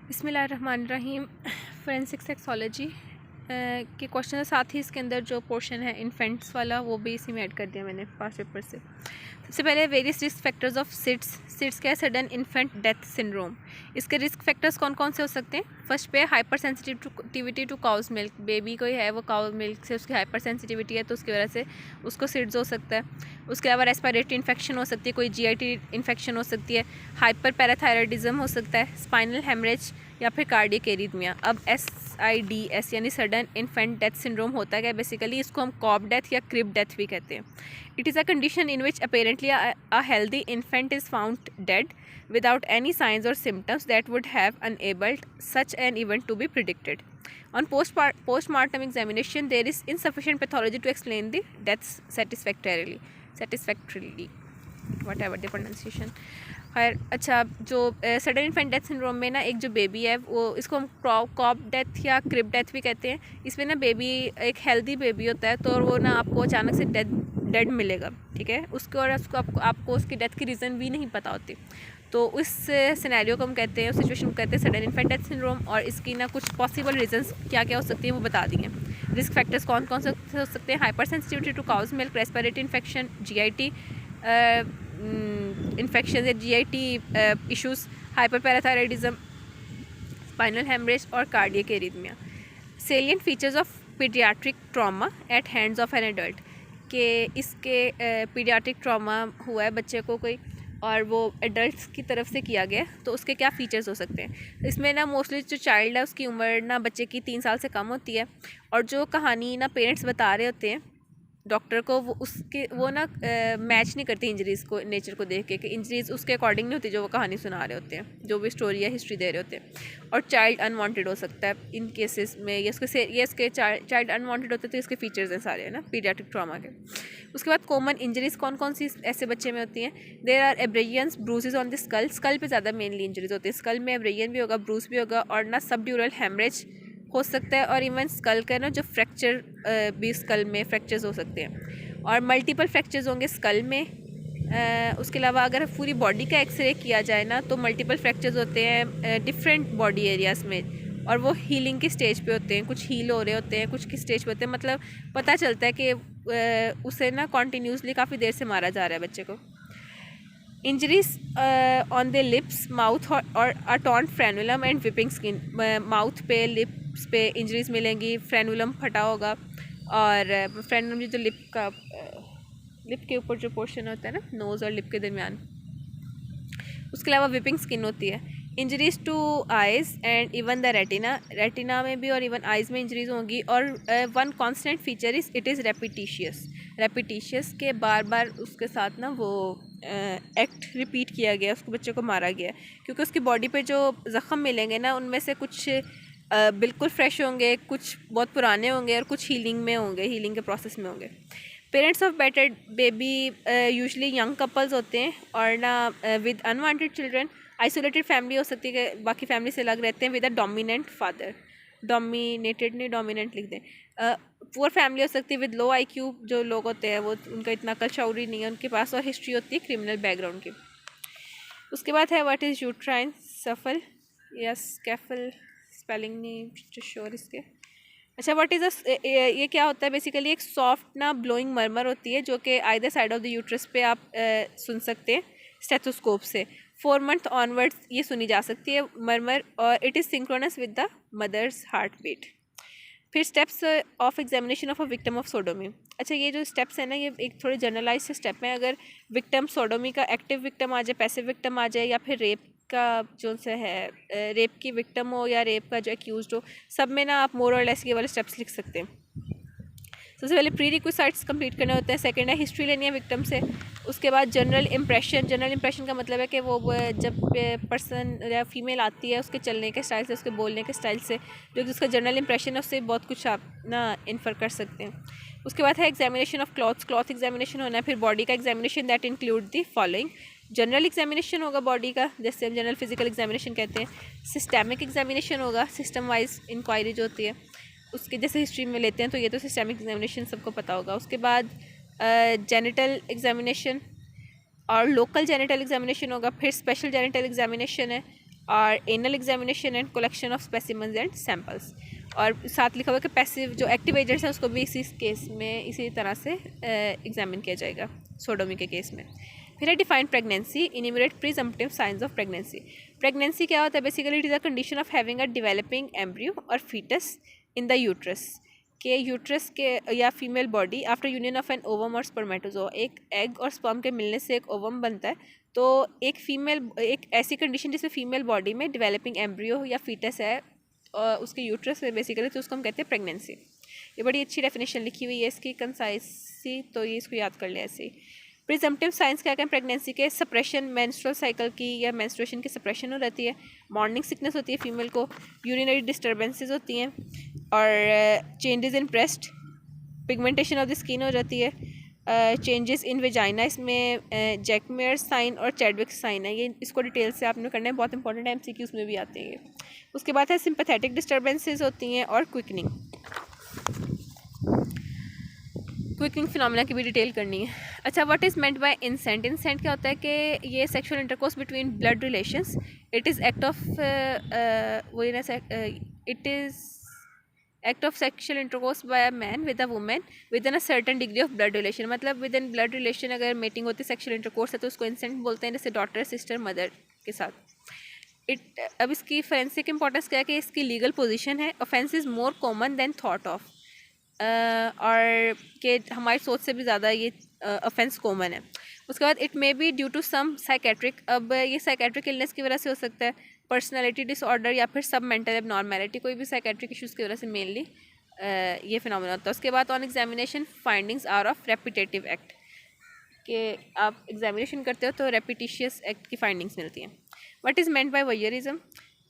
बिस्मिल्लाहिर्रहमानिर्रहीम। Forensic sexology के question है, साथ ही इसके अंदर जो पोर्शन है इन्फेंट्स वाला वो भी इसी में ऐड कर दिया मैंने पास पेपर से। सबसे पहले various risk factors of SIDS क्या है, सडन इन्फेंट डेथ सिंड्रोम। इसके रिस्क फैक्टर्स कौन कौन से हो सकते हैं? फर्स्ट पे hyper sensitivity to cow's milk. Baby कोई है वो काउ मिल्क से उसकी हाइपर सेंसिटिविटी है तो उसकी वजह से उसको सिड्स हो सकता है। उसके अलावा रेस्पिरेटरी इन्फेक्शन हो सकती है, कोई जीआईटी इन्फेक्शन हो सकती है, हाइपर पैराथायरॉइडिज्म हो सकता है, स्पाइनल हेमरेज या फिर कार्डियक एरिथमिया। अब SIDS यानी सडन इन्फेंट डेथ सिंड्रोम होता है बेसिकली, इसको हम कॉब डेथ या क्रिब डेथ भी कहते हैं। It is a condition in which apparently a healthy infant is found dead without any signs or symptoms that would have enabled such an event to be predicted. On postmortem examination, there is insufficient pathology to explain the deaths satisfactorily, whatever the pronunciation. खैर अच्छा, जो sudden infant death syndrome में ना एक जो baby है वो इसको हम कॉब डेथ या क्रिब डेथ भी कहते हैं। इसमें ना बेबी एक हेल्दी बेबी होता है तो वो ना आपको अचानक से डेड मिलेगा, ठीक है, उसको और उसको आपको उसकी डेथ की रीज़न भी नहीं पता होती। तो उस सिनेरियो को हम कहते हैं, उस सिचुएशन को कहते हैं सडन इन्फेंट डेथ सिंड्रोम। और इसकी ना कुछ पॉसिबल रीजंस क्या क्या हो सकती हैं वो बता दिए। रिस्क फैक्टर्स कौन कौन से हो सकते हैं? Hyper sensitivity to cow's milk, respiratory infection, GIT infection या GIT issues, hyperparathyroidism, spinal haemorrhage और cardiac arrhythmia. Salient features of paediatric trauma at hands of an adult, कि इसके पीडियाट्रिक ट्रॉमा हुआ है बच्चे को कोई और वो एडल्ट्स की तरफ से किया गया तो उसके क्या फ़ीचर्स हो सकते हैं? इसमें ना मोस्टली जो चाइल्ड है उसकी उम्र ना बच्चे की 3 साल से कम होती है और जो कहानी ना पेरेंट्स बता रहे होते हैं डॉक्टर को वो ना मैच नहीं करती इंजरीज़ को नेचर को देख के, कि इंजरीज़ उसके अकॉर्डिंग नहीं होती जो वो कहानी सुना रहे होते हैं, जो भी स्टोरी या हिस्ट्री दे रहे होते हैं। और चाइल्ड अनवांटेड हो सकता है इन केसेस में, ये इसके चाइल्ड अनवांटेड होते तो इसके फीचर्स हैं सारे, है ना, पीडियाट्रिक ट्रॉमा के। उसके बाद कॉमन इंजरीज़ कौन कौन सी ऐसे बच्चे में होती हैं? There are abrasions, bruises on the skull पे ज़्यादा मेनली इंजरीज होती है। स्कल में एब्रेयन भी होगा, ब्रूज भी होगा और ना सबड्यूरल हेमरेज हो सकता है। और इवन स्कल का ना जो फ्रैक्चर भी स्कल में फ्रैक्चर्स हो सकते हैं और मल्टीपल फ्रैक्चर्स होंगे स्कल में। उसके अलावा अगर पूरी बॉडी का एक्सरे किया जाए ना तो मल्टीपल फ्रैक्चर्स होते हैं डिफरेंट बॉडी एरियाज़ में और वो हीलिंग की स्टेज पे होते हैं, कुछ हील हो रहे होते हैं, कुछ की स्टेज पे होते हैं। मतलब पता चलता है कि उसे ना कॉन्टीन्यूसली काफ़ी देर से मारा जा रहा है बच्चे को। Injuries on the lips, mouth और a torn frenulum and weeping skin. Mouth पे, लिप्स पे इंजरीज मिलेंगी, फ्रेनुलम फटा होगा और फ्रेनुलम जो लिप के ऊपर जो पोर्शन होता है ना, नोज़ और लिप के दरमियान। उसके अलावा विपिंग स्किन होती है। Injuries to eyes and even the retina में भी और इवन आइज़ में इंजरीज होंगी। और one constant feature it is repetitious के बार बार उसके साथ ना वो एक्ट रिपीट किया गया, उसको बच्चे को मारा गया, क्योंकि उसकी बॉडी पे जो ज़ख़म मिलेंगे ना उनमें से कुछ बिल्कुल फ्रेश होंगे, कुछ बहुत पुराने होंगे और कुछ हीलिंग में होंगे, हीलिंग के प्रोसेस में होंगे। Parents of battered baby usually young couples होते हैं और ना with unwanted children. Isolated family हो सकती है कि बाकी फैमिली से अलग रहते हैं with a dominant father, dominated नहीं डोमिनेंट लिख दें। पुअर फैमिली हो सकती है विद लो IQ, जो लोग होते हैं वो उनका इतना अकल शऊरी नहीं है उनके पास, और हिस्ट्री होती है क्रिमिनल बैकग्राउंड की। उसके बाद है व्हाट इज़ यूट्राइन सफल या स्कैफल, स्पेलिंग नहीं श्योर इसके। अच्छा, व्हाट इज़ ये क्या होता है? बेसिकली एक सॉफ्ट ना ब्लोइंग मरमर होती है जो कि either side of the uterus पे आप सुन सकते हैं स्टेथोस्कोप से। 4 मंथ ऑनवर्ड्स ये सुनी जा सकती है मरमर और it is synchronous with the mother's heart beat. फिर steps of examination of a victim of sodomy. अच्छा, ये जो स्टेप्स है ना ये एक थोड़े जनरलाइज से स्टेप हैं। अगर विक्टिम सोडोमी का एक्टिव विक्टिम आ जाए, पैसिव विक्टिम आ जाए, या फिर रेप का जो से है रेप की विक्टिम हो या रेप का जो एक्यूज्ड हो, सब में ना आप मोर और लेस ये वाले स्टेप्स लिख सकते हैं। सबसे पहले प्री रिक्विजिट्स कंप्लीट करने होते हैं। सेकंड है हिस्ट्री लेनी है विक्टिम से। उसके बाद जनरल इंप्रेशन का मतलब है कि वो जब पर्सन या फीमेल आती है उसके चलने के स्टाइल से, उसके बोलने के स्टाइल से, जो जिसका जनरल इंप्रेशन है उससे बहुत कुछ आप ना इन्फर कर सकते हैं। उसके बाद है एग्जामिनेशन ऑफ क्लॉथ एग्जामिनेशन होना है। फिर बॉडी का examination that include the following. General examination होगा बॉडी का, जैसे हम जनरल फिजिकल एग्जामिनेशन कहते हैं। सिस्टेमिक एग्जामिनेशन होगा, सिस्टम वाइज इंक्वायरी जो होती है उसके, जैसे हिस्ट्री में लेते हैं तो ये तो सिस्टेमिक एग्जामिनेशन सबको पता होगा। उसके बाद जेनिटल एग्जामिनेशन और लोकल जेनिटल एग्जामिनेशन होगा। फिर स्पेशल जेनिटल एग्जामिनेशन है और anal examination and collection of specimens and samples. और साथ लिखा हुआ कि पैसिव जो एक्टिव एजेंट्स हैं उसको भी इसी केस में इसी तरह से एग्जामिन किया जाएगा सोडोमी के केस में। फिर है define pregnancy, enumerate presumptive signs of pregnancy. Pregnancy क्या होता है? Basically it is a condition of having a developing embryo और फीटस इन द यूट्रस, के यूट्रस के या female body after union of an ovum और स्पर्मेटोजोआ। एक egg और स्पर्म के मिलने से एक ओवम बनता है, तो एक ऐसी कंडीशन जिसमें फीमेल बॉडी में डेवलपिंग एम्ब्रियो या फीटस है उसके यूट्रस में बेसिकली, तो उसको हम कहते हैं प्रेगनेंसी। ये बड़ी अच्छी डेफिनेशन लिखी हुई है इसकी कंसाइसी, तो ये इसको याद कर ले ऐसे ही। प्रिजम्पटिव साइंस क्या कहें? प्रेगनेंसी के सप्रेशन, मेंस्ट्रुअल साइकिल की या मेंस्ट्रुएशन की सप्रेशन हो रहती है, मॉर्निंग सिकनेस होती है फीमेल को, यूरिनरी डिस्टर्बेंसेस होती हैं, और changes in breast, pigmentation of the skin हो जाती है, चेंजेस इन वेजाइना, इसमें जैकमेयर साइन और चैडविक साइन है। ये इसको डिटेल से आपने करना है, बहुत इंपॉर्टेंट है, एमसीक्यूज में भी आते हैं ये। उसके बाद है सिंपैथेटिक डिस्टर्बेंसेस होती हैं और क्विकनिंग फिनोमेना की भी डिटेल करनी है। अच्छा, what is meant by incest? Incest क्या होता है कि ये sexual intercourse between blood relations, it is act of it is act of sexual intercourse by a man with a woman within a certain degree of blood relation. मतलब within blood relation अगर meeting होती है, sexual intercourse है, तो उसको इंसेंट बोलते हैं, जैसे डॉटर, सिस्टर, मदर के साथ। अब इसकी फोरेंसिक इंपॉर्टेंस क्या है कि इसकी लीगल पोजीशन है, offence is more common than thought of, और कि हमारी सोच से भी ज़्यादा ये ऑफेंस कॉमन है। उसके बाद it may be due to some psychiatric, अब ये साइकेट्रिक इलनेस की वजह से हो सकता है, पर्सनालिटी डिसऑर्डर या फिर सब मेंटल एबनॉर्मेलिटी, कोई भी साइकेट्रिक इश्यूज़ की वजह से मेनली ये फिनोमेना होता है। उसके बाद on examination findings are of repetitive act, कि आप एग्जामिनेशन करते हो तो रेपिटिशियस एक्ट की फाइंडिंग्स मिलती हैं। What is meant bye voyeurism?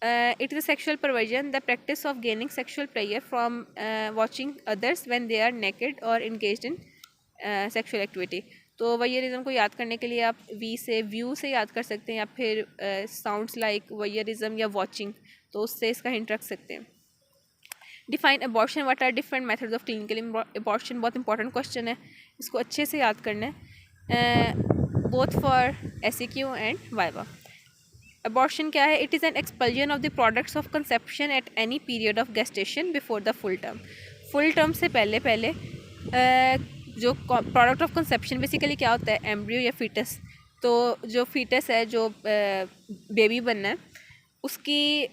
It is a sexual perversion, the practice of gaining sexual pleasure from watching others when they are naked or engaged in sexual activity। तो voyeurism को याद करने के लिए आप व्यू से याद कर सकते हैं, या फिर साउंड्स लाइक वॉयरिज्म या वॉचिंग, तो उससे इसका हिंट रख सकते हैं। Define abortion, what are different methods of clinical abortion? बहुत इंपॉर्टेंट क्वेश्चन है, इसको अच्छे से याद करना है, both for SEQ and viva. Abortion क्या है? It is an expulsion of the products of conception at any period of gestation before the full term. Full term से पहले जो प्रोडक्ट ऑफ कंसेप्शन बेसिकली क्या होता है? एम्ब्रियो या foetus. तो जो फीटस है, जो बेबी बनना है, उसकी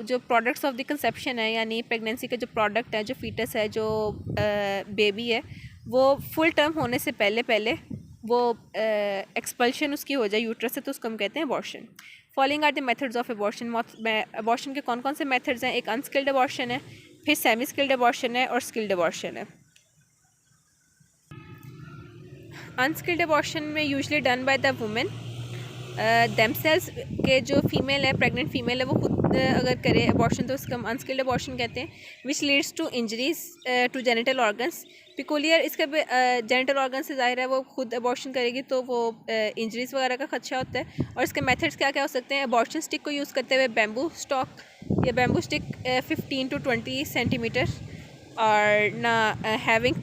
जो प्रोडक्ट्स ऑफ द कंसेप्शन है, यानी प्रेगनेंसी के जो प्रोडक्ट है, जो फीटस है, जो बेबी है, वो फुल टर्म होने से पहले वो एक्सपल्शन उसकी हो जाए यूट्रस से, तो उसको हम कहते हैं abortion. Following are the methods of abortion. Abortion के कौन कौन से मेथड्स हैं? एक अनस्किल्ड अबॉर्शन है, फिर सेमी स्किल्ड अबॉर्शन है, और स्किल्ड अबॉर्शन है। अनस्किल्ड अबॉर्शन में usually done by the women themselves, के जो फीमेल है, प्रेग्नेंट फीमेल है, वो खुद अगर करे अबॉर्शन, तो उसको हम अनस्किल्ड अबॉर्शन कहते हैं। Which leads to injuries to genital organs. Peculiar, इसका जेनिटल ऑर्गन से ज़ाहिर है वो खुद अबॉर्शन करेगी, तो वो इंजरीज वगैरह का खदशा होता है। और इसके मेथड्स क्या क्या हो सकते हैं? अबॉर्शन स्टिक को यूज़ करते हुए बैम्बू स्टॉक या बैम्बू स्टिक 15 to 20 सेंटीमीटर, और ना having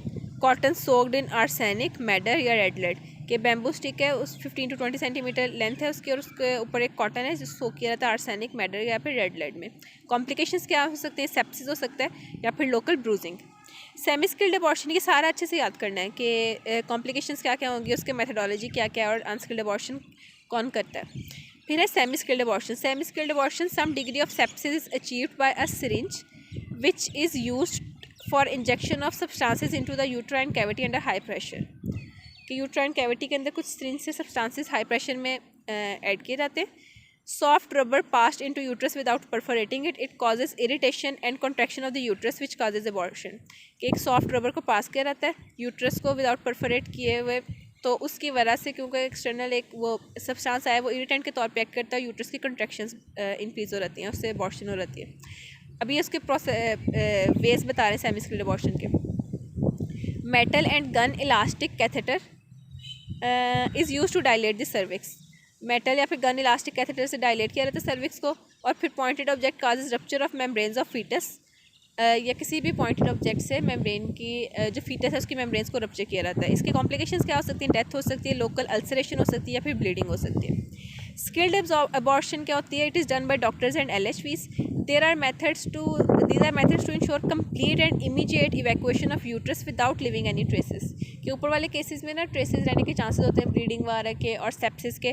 cotton soaked in arsenic, madder या रेड लेड, कि बैम्बू स्टिक है, उस 15 to 20 सेंटीमीटर लेंथ है उसकी, और उसके ऊपर एक कॉटन है जो सोक किया जाता है आर्सेनिक, मैडर या फिर रेड लेड में। कॉम्प्लिकेशंस क्या हो सकते हैं? सेप्सिस हो सकता है या फिर local bruising. Semi skilled abortion, ये सारा अच्छे से याद करना है कि कॉम्प्लिकेशंस क्या क्या होंगी, उसके मेथडोलॉजी क्या क्या है, और अनस्किल्ड अबॉर्शन कौन करता है। फिर है semi skilled abortion. Semi skilled abortion, some degree of sepsis is achieved by a syringe which is used for injection of substances into the uterine cavity under high pressure, कि uterine cavity के अंदर कुछ syringe से substances high pressure में add किए जाते हैं। Soft rubber passed into uterus without perforating it, it causes irritation and contraction of the uterus which causes abortion, कि एक सॉफ्ट रबर को पास किया जाता है यूट्रस को विदाउट परफोरेट किए हुए, तो उसकी वजह से क्योंकि एक्सटर्नल एक वो सब्सटेंस आया, वो इरिटेंट के तौर पे एक्ट करता है, यूट्रस की कंट्रैक्शंस इंक्रीज हो रहती हैं, उससे अबॉर्शन हो रहती है। अभी इसके वेज बता रहे हैं सेमी स्किल्ड अबॉर्शन के। Metal and gum elastic catheter is use to dilate the cervix. Metal या फिर गन इलास्टिक कैथेटर से डायलेट किया जाता है सर्विक्स को। और फिर pointed object causes rupture of membranes of foetus, या किसी भी पॉइंटेड ऑब्जेक्ट से मेम्ब्रेन की जो फीटस है उसकी मेम्ब्रेन्स को रप्चर किया जाता है। इसके कॉम्प्लिकेशंस क्या हो सकती हैं? डेथ हो सकती है, लोकल अल्सरेशन हो सकती है, या फिर ब्लीडिंग हो सकती है। स्किल्ड अबॉर्शन क्या होती है? It is done by doctors and LHVs. These are methods to ensure complete and immediate evacuation of uterus without leaving any traces. कि ऊपर वाले केसेस में ना ट्रेसेस रहने के चांसेस होते हैं ब्लीडिंग वगैरह के और सेप्सिस के,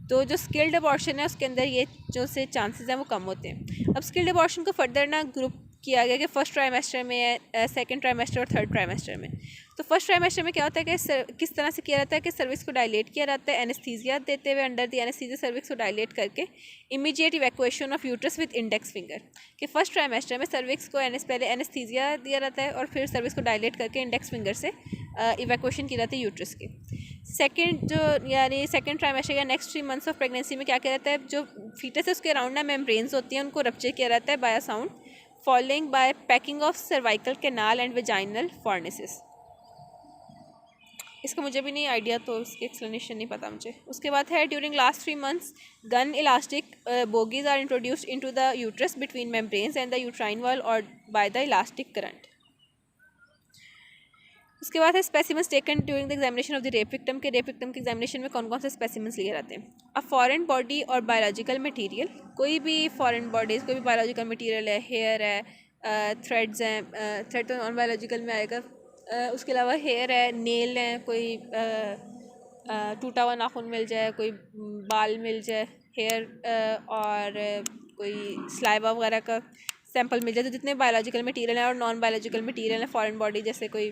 तो जो स्किल्ड अबॉर्शन है उसके अंदर ये जो से चांसेस हैं वो कम होते हैं. अब स्किल्ड अबॉर्शन को फर्दर ना ग्रुप किया गया कि फर्स्ट ट्राइमेस्टर में है, सेकंड ट्राइमेस्टर और थर्ड ट्राइमेस्टर में. तो फर्स्ट ट्राइमेस्टर में क्या होता है कि किस तरह से किया जाता है कि सर्विक्स को डायलेट किया जाता है एनेस्थीसिया देते हुए, अंडर द एनेस्थीसिया सर्विक्स को डायलेट करके immediate evacuation of uterus with index finger. कि फर्स्ट ट्राइमेस्टर में सर्विक्स को पहले एनेस्थीसिया दिया जाता है और फिर सर्विक्स को डायलेट करके इंडेक्स फिंगर से इवैक्यूएशन की जाती है यूट्रस की. सेकेंड जो यानी सेकेंड ट्राइमेस्टर या नेक्स्ट 3 मंथ्स ऑफ प्रेगनेंसी में क्या किया जाता है, जो फीटस है उसके अराउंड ना मेम्ब्रेन्स होती हैं उनको रप्चर किया जाता है by sound following bye packing of cervical canal and vaginal फॉर्निसेस. इसका मुझे भी नहीं आइडिया, तो इसकी एक्सप्लेनेशन नहीं पता मुझे. उसके बाद है during last 3 months gum elastic bougies are introduced into the uterus between membranes and the uterine wall और बाय द इलास्टिक करंट. उसके बाद है specimens taken during the examination of the rape victim. के रेप विक्टिम के examination में कौन कौन से स्पेसिमेंस लिए जाते हैं. अ फॉरेन बॉडी और बायोलॉजिकल मटेरियल, कोई भी फॉरेन बॉडीज़, कोई भी बायोलॉजिकल मटेरियल है, हेयर है, थ्रेड्स हैं, थ्रेड तो नॉन बायोलॉजिकल में आएगा. उसके अलावा हेयर है, नेल है, कोई टूटा हुआ नाखून मिल जाए, कोई बाल मिल जाए हेयर, और कोई स्लाइवा वगैरह का सैंपल मिल जाए. तो जितने बायोलॉजिकल मटेरियल हैं और नॉन बायोलॉजिकल मटेरियल हैं फॉरेन बॉडी, जैसे कोई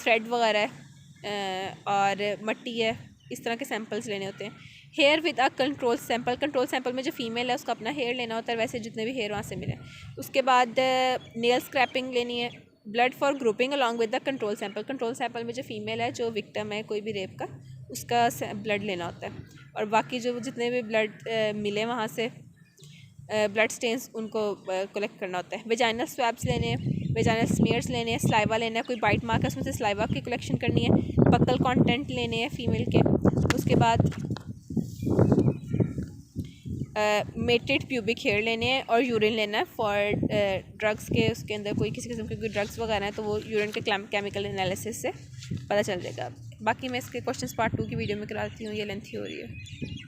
थ्रेड वगैरह है और मट्टी है, इस तरह के सैंपल्स लेने होते हैं. Here with a control sample, control sample में जो फीमेल है उसका अपना हेयर लेना होता है, वैसे जितने भी हेयर वहाँ से मिले. उसके बाद नेल स्क्रैपिंग लेनी है. Blood for grouping along with the control sample, control sample में जो फीमेल है जो विक्टिम है कोई भी रेप का, उसका ब्लड लेना होता है. और बाकी जो जितने भी ब्लड मिले वहाँ से ब्लड स्टेन्स उनको कलेक्ट करना होता है. वेजाइनल स्वैब्स लेने हैं, वेजाइनल स्मीयर्स लेने हैं, स्लाइवा लेना है, कोई बाइट मार्क है उसमें से स्लाइवा की कलेक्शन करनी है, बक्कल कंटेंट लेने हैं फीमेल के. उसके बाद मेटेड प्यूबिक हेयर लेने हैं और यूरिन लेना है फॉर ड्रग्स के. उसके अंदर कोई किसी किस्म के कोई ड्रग्स वगैरह है तो वो यूरिन के केमिकल एनालिसिस से पता चल जाएगा. बाकी मैं इसके क्वेश्चंस पार्ट 2 की वीडियो में कराती हूँ, ये लेंथी हो रही है.